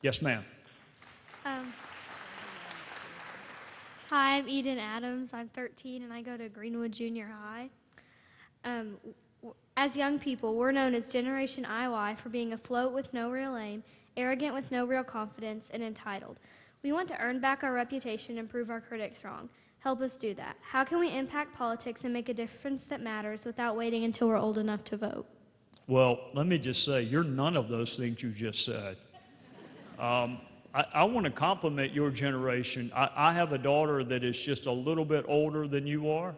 Yes, ma'am. Um, Hi, I'm Eden Adams. I'm 13 and I go to Greenwood Junior High. As young people, we're known as Generation IY for being afloat with no real aim, arrogant with no real confidence, and entitled. We want to earn back our reputation and prove our critics wrong. Help us do that. How can we impact politics and make a difference that matters without waiting until we're old enough to vote? Well, let me just say, you're none of those things you just said. I want to compliment your generation. I have a daughter that is just a little bit older than you are,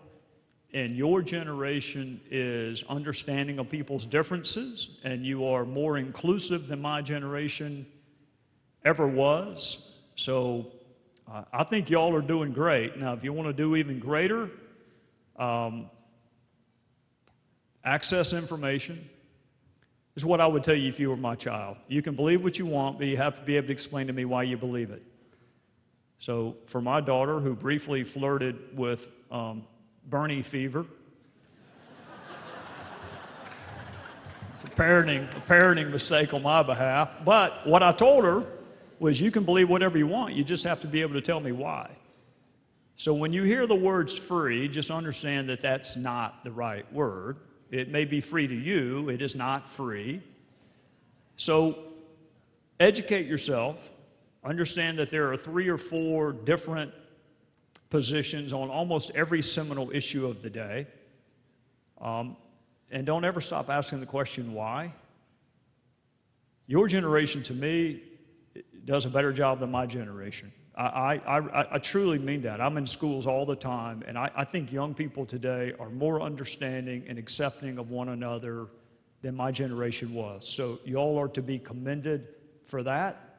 and your generation is understanding of people's differences, and you are more inclusive than my generation ever was. So I think y'all are doing great. Now, if you want to do even greater, access information is what I would tell you if you were my child. You can believe what you want, but you have to be able to explain to me why you believe it. So for my daughter, who briefly flirted with Bernie fever, it's a parenting mistake on my behalf. But what I told her was, you can believe whatever you want, you just have to be able to tell me why. So when you hear the words free, just understand that that's not the right word. It may be free to you, it is not free. So educate yourself. Understand that there are 3 or 4 different positions on almost every seminal issue of the day. And don't ever stop asking the question, why? Your generation, to me, does a better job than my generation. I truly mean that. I'm in schools all the time, and I think young people today are more understanding and accepting of one another than my generation was. So y'all are to be commended for that.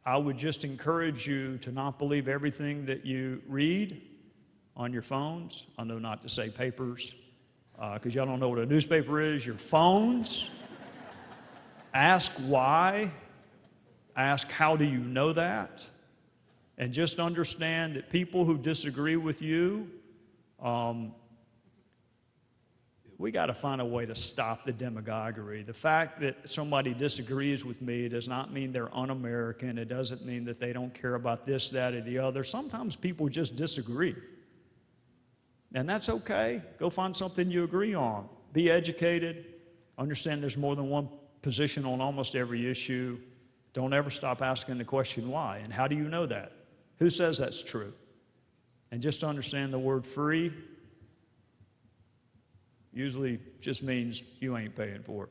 I would just encourage you to not believe everything that you read on your phones. I know not to say papers, because y'all don't know what a newspaper is. Your phones. Ask why. Ask, how do you know that? And just understand that people who disagree with you, we got to find a way to stop the demagoguery. The fact that somebody disagrees with me does not mean they're un-American. It doesn't mean that they don't care about this, that, or the other. Sometimes people just disagree. And that's okay. Go find something you agree on. Be educated. Understand there's more than one position on almost every issue. Don't ever stop asking the question, why? And how do you know that? Who says that's true? And just to understand the word free usually just means you ain't paying for it.